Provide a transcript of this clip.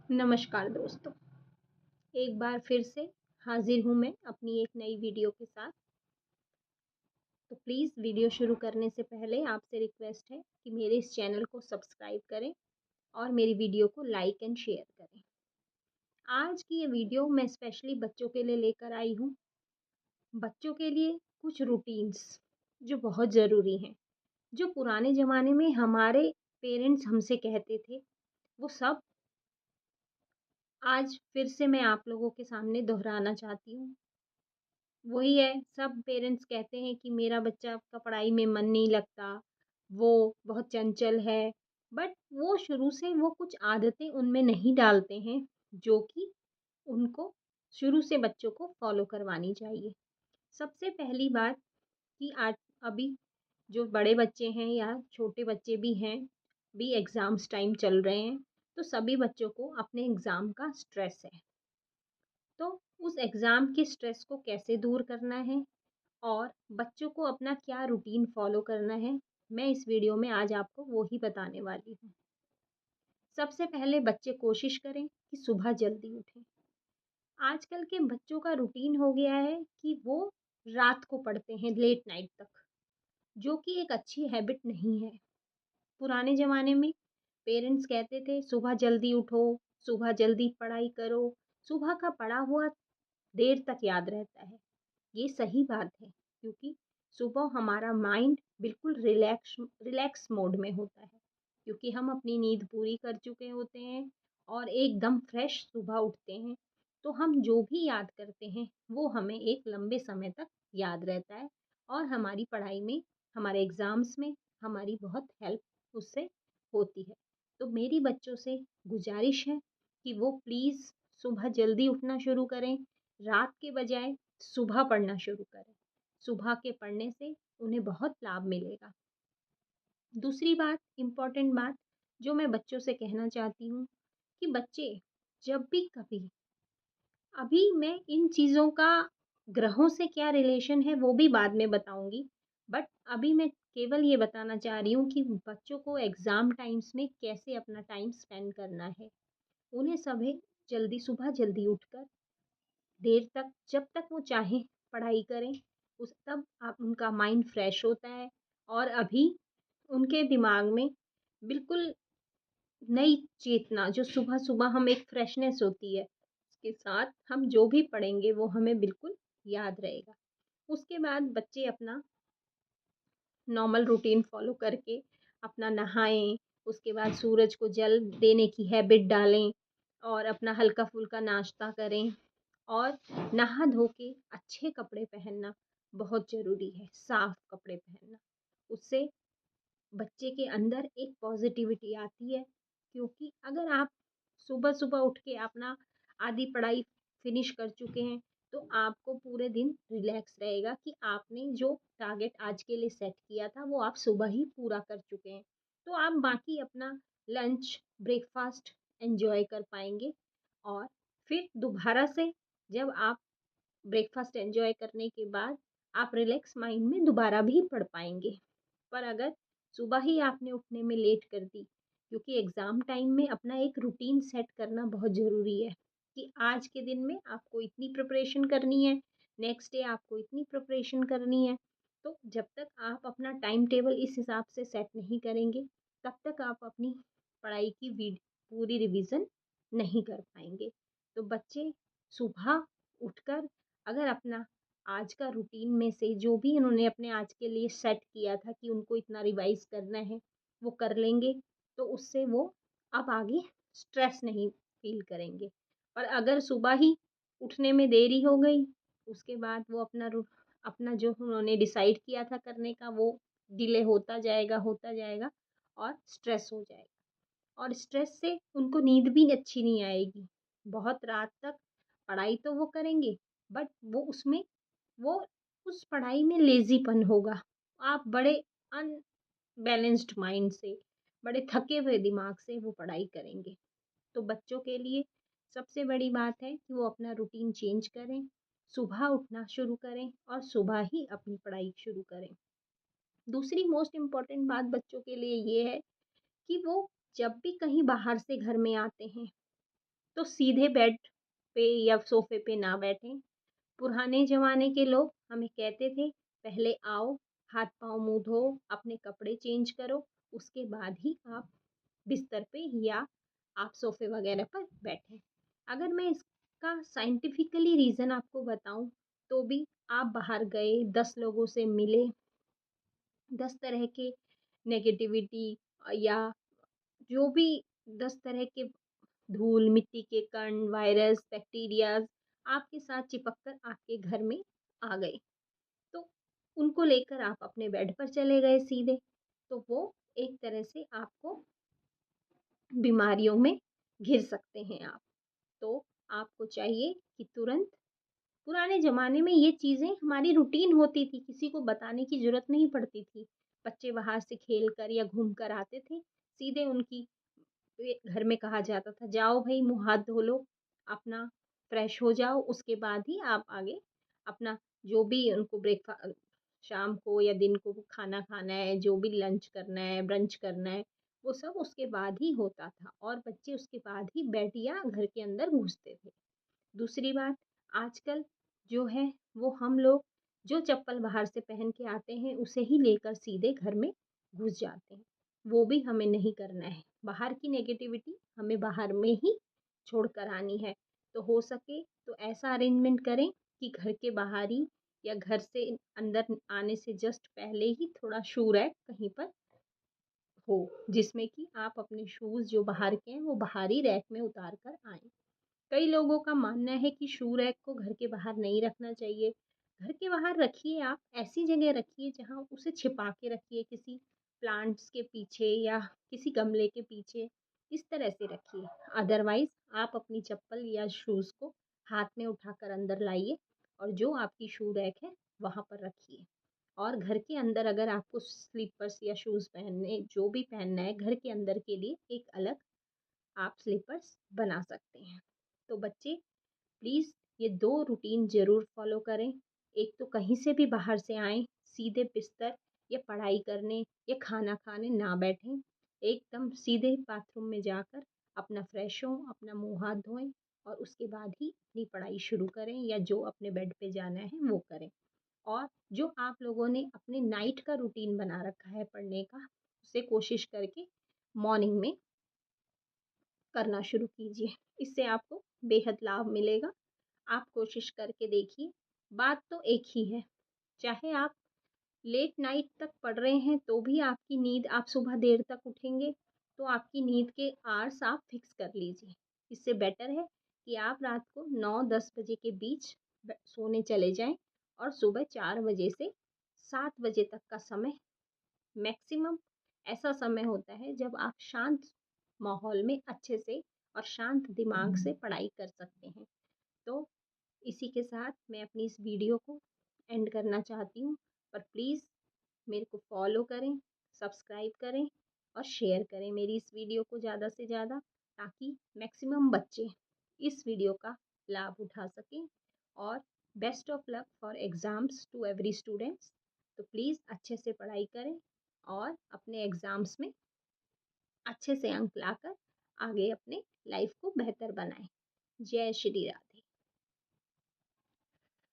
नमस्कार दोस्तों, एक बार फिर से हाजिर हूँ मैं अपनी एक नई वीडियो के साथ। तो प्लीज़ वीडियो शुरू करने से पहले आपसे रिक्वेस्ट है कि मेरे इस चैनल को सब्सक्राइब करें और मेरी वीडियो को लाइक एंड शेयर करें। आज की ये वीडियो मैं स्पेशली बच्चों के लिए लेकर आई हूँ। बच्चों के लिए कुछ रूटीन्स जो बहुत ज़रूरी हैं, जो पुराने ज़माने में हमारे पेरेंट्स हमसे कहते थे, वो सब आज फिर से मैं आप लोगों के सामने दोहराना चाहती हूँ। वही है, सब पेरेंट्स कहते हैं कि मेरा बच्चा का पढ़ाई में मन नहीं लगता, वो बहुत चंचल है, बट वो शुरू से वो कुछ आदतें उनमें नहीं डालते हैं, जो कि उनको शुरू से बच्चों को फ़ॉलो करवानी चाहिए। सबसे पहली बात कि आज अभी जो बड़े बच्चे हैं या छोटे बच्चे भी हैं, भी एग्ज़ाम्स टाइम चल रहे हैं, तो सभी बच्चों को अपने एग्ज़ाम का स्ट्रेस है। तो उस एग्ज़ाम के स्ट्रेस को कैसे दूर करना है और बच्चों को अपना क्या रूटीन फ़ॉलो करना है, मैं इस वीडियो में आज आपको वो ही बताने वाली हूँ। सबसे पहले बच्चे कोशिश करें कि सुबह जल्दी उठें। आजकल के बच्चों का रूटीन हो गया है कि वो रात को पढ़ते हैं लेट नाइट तक, जो कि एक अच्छी हैबिट नहीं है। पुराने ज़माने में पेरेंट्स कहते थे सुबह जल्दी उठो, सुबह जल्दी पढ़ाई करो, सुबह का पढ़ा हुआ देर तक याद रहता है। ये सही बात है क्योंकि सुबह हमारा माइंड बिल्कुल रिलैक्स रिलैक्स मोड में होता है क्योंकि हम अपनी नींद पूरी कर चुके होते हैं और एकदम फ्रेश सुबह उठते हैं। तो हम जो भी याद करते हैं वो हमें एक लंबे समय तक याद रहता है और हमारी पढ़ाई में, हमारे एग्ज़ाम्स में हमारी बहुत हेल्प उससे होती है। तो मेरी बच्चों से गुजारिश है कि वो प्लीज़ सुबह जल्दी उठना शुरू करें, रात के बजाय सुबह पढ़ना शुरू करें। सुबह के पढ़ने से उन्हें बहुत लाभ मिलेगा। दूसरी बात, इम्पोर्टेंट बात जो मैं बच्चों से कहना चाहती हूँ कि बच्चे जब भी कभी, अभी मैं इन चीज़ों का ग्रहों से क्या रिलेशन है वो भी बाद में बताऊँगी। बट अभी मैं केवल ये बताना चाह रही हूँ कि बच्चों को एग्ज़ाम टाइम्स में कैसे अपना टाइम स्पेंड करना है। उन्हें सभी जल्दी सुबह जल्दी उठकर देर तक जब तक वो चाहें पढ़ाई करें, उस तब आप उनका माइंड फ्रेश होता है और अभी उनके दिमाग में बिल्कुल नई चेतना जो सुबह-सुबह हम एक फ्रेशनेस होती है, उसके साथ हम जो भी पढ़ेंगे वो हमें बिल्कुल याद रहेगा। उसके बाद बच्चे अपना नॉर्मल रूटीन फ़ॉलो करके अपना नहाएँ, उसके बाद सूरज को जल देने की हैबिट डालें और अपना हल्का-फुल्का नाश्ता करें और नहा धो के अच्छे कपड़े पहनना बहुत ज़रूरी है, साफ कपड़े पहनना। उससे बच्चे के अंदर एक पॉज़िटिविटी आती है क्योंकि अगर आप सुबह-सुबह उठ के अपना आधी पढ़ाई फ़िनिश कर चुके हैं, तो आपको पूरे दिन रिलैक्स रहेगा कि आपने जो टारगेट आज के लिए सेट किया था, वो आप सुबह ही पूरा कर चुके हैं। तो आप बाकी अपना लंच, ब्रेकफ़ास्ट एन्जॉय कर पाएँगे और फिर दोबारा से जब आप ब्रेकफ़ास्ट एन्जॉय करने के बाद आप रिलैक्स माइंड में दोबारा भी पढ़ पाएँगे। पर अगर सुबह ही आपने उठने में लेट कर दी, क्योंकि एग्ज़ाम टाइम में अपना एक रूटीन सेट करना बहुत ज़रूरी है कि आज के दिन में आपको इतनी प्रिपरेशन करनी है, नेक्स्ट डे आपको इतनी प्रिपरेशन करनी है। तो जब तक आप अपना टाइम टेबल इस हिसाब से सेट नहीं करेंगे, तब तक आप अपनी पढ़ाई की पूरी रिवीजन नहीं कर पाएँगे। तो बच्चे सुबह उठकर अगर अपना आज का रूटीन में से जो भी इन्होंने अपने आज के लिए सेट किया था कि उनको इतना रिवाइज़ करना है, वो कर लेंगे, तो उससे वो अब आगे स्ट्रेस नहीं फ़ील करेंगे। और अगर सुबह ही उठने में देरी हो गई, उसके बाद वो अपना जो उन्होंने डिसाइड किया था करने का वो डिले होता जाएगा और स्ट्रेस हो जाएगा। और स्ट्रेस से उनको नींद भी अच्छी नहीं आएगी। बहुत रात तक पढ़ाई तो वो करेंगे, बट वो उस पढ़ाई में लेज़ीपन होगा। आप बड़े अनबैलेंस्ड माइंड से, बड़े थके हुए दिमाग से वो पढ़ाई करेंगे। तो बच्चों के लिए सबसे बड़ी बात है कि वो अपना रूटीन चेंज करें, सुबह उठना शुरू करें और सुबह ही अपनी पढ़ाई शुरू करें। दूसरी मोस्ट इम्पोर्टेंट बात बच्चों के लिए ये है कि वो जब भी कहीं बाहर से घर में आते हैं, तो सीधे बेड पे या सोफ़े पे ना बैठें। पुराने ज़माने के लोग हमें कहते थे, पहले आओ, हाथ-पाँव मुँह धो, अपने कपड़े चेंज करो, उसके बाद ही आप बिस्तर पे या आप सोफ़े वग़ैरह पर बैठें। अगर मैं इसका साइंटिफिकली रीज़न आपको बताऊँ, तो भी आप बाहर गए, 10 लोगों से मिले, 10 तरह के नेगेटिविटी या जो भी 10 तरह के धूल, मिट्टी के कण, वायरस, बैक्टीरियाज़ आपके साथ चिपक कर आपके घर में आ गए। तो उनको लेकर आप अपने बेड पर चले गए सीधे, तो वो एक तरह से आपको बीमारियों में घिर सकते हैं आप। तो आपको चाहिए कि तुरंत पुराने ज़माने में ये चीज़ें हमारी रूटीन होती थी, किसी को बताने की ज़रूरत नहीं पड़ती थी। बच्चे बाहर से खेल कर या घूम कर आते थे, सीधे उनकी घर में कहा जाता था, जाओ भई मुँह हाथ धो लो, अपना फ्रेश हो जाओ, उसके बाद ही आप आगे अपना जो भी उनको शाम को या दिन को खाना खाना है, जो भी लंच करना है, ब्रंच करना है, वो सब उसके बाद ही होता था और बच्चे उसके बाद ही बेड या घर के अंदर घुसते थे। दूसरी बात, आजकल जो है वो हम लोग जो चप्पल बाहर से पहन के आते हैं, उसे ही लेकर सीधे घर में घुस जाते हैं। वो भी हमें नहीं करना है। बाहर की नेगेटिविटी हमें बाहर में ही छोड़ कर आनी है। तो हो सके तो ऐसा अरेंजमेंट करें कि घर के बाहर ही या घर से अंदर आने से जस्ट पहले ही थोड़ा शू रैक कहीं पर हो, जिसमें कि आप अपने शूज़ जो बाहर के हैं, वो बाहरी रैक में उतार कर आएँ। कई लोगों का मानना है कि शू रैक को घर के बाहर नहीं रखना चाहिए। घर के बाहर रखिए आप, ऐसी जगह रखिए जहाँ उसे छिपा के रखिए, किसी प्लांट्स के पीछे या किसी गमले के पीछे, इस तरह से रखिए। अदरवाइज़ आप अपनी चप्पल या शूज़ को हाथ में उठाकर अंदर लाइए और जो आपकी शू रैक है, वहाँ पर रखिए। और घर के अंदर अगर आपको स्लीपर्स या शूज़ पहनने जो भी पहनना है, घर के अंदर के लिए एक अलग आप स्लीपर्स बना सकते हैं। तो बच्चे प्लीज़ ये 2 रूटीन ज़रूर फ़ॉलो करें। एक तो कहीं से भी बाहर से आएँ, सीधे बिस्तर या पढ़ाई करने या खाना खाने ना बैठें। एकदम सीधे बाथरूम में जाकर अपना फ्रेश हों, अपना मुँह हाथ धोएँ और उसके बाद ही अपनी पढ़ाई शुरू करें या जो अपने बेड पे जाना है वो करें। और जो आप लोगों ने अपने नाइट का रूटीन बना रखा है पढ़ने का, उसे कोशिश करके मॉर्निंग में करना शुरू कीजिए। इससे आपको बेहद लाभ मिलेगा। आप कोशिश करके देखिए। बात तो एक ही है, चाहे आप लेट नाइट तक पढ़ रहे हैं तो भी आपकी नींद आप सुबह देर तक उठेंगे, तो आपकी नींद के आवर्स आप फिक्स कर लीजिए। इससे बेटर है कि आप रात को 9-10 बजे के बीच सोने चले जाएँ और सुबह 4 बजे से 7 बजे तक का समय मैक्सिमम ऐसा समय होता है जब आप शांत माहौल में अच्छे से और शांत दिमाग से पढ़ाई कर सकते हैं। तो इसी के साथ मैं अपनी इस वीडियो को एंड करना चाहती हूँ, पर प्लीज़ मेरे को फॉलो करें, सब्सक्राइब करें और शेयर करें मेरी इस वीडियो को ज़्यादा से ज़्यादा, ताकि मैक्सिमम बच्चे इस वीडियो का लाभ उठा सकें। और best of luck for exams to every students. तो प्लीज़ अच्छे से पढ़ाई करें और अपने एग्ज़ाम्स में अच्छे से अंक लाकर आगे अपने लाइफ को बेहतर बनाएं। जय श्री राधे।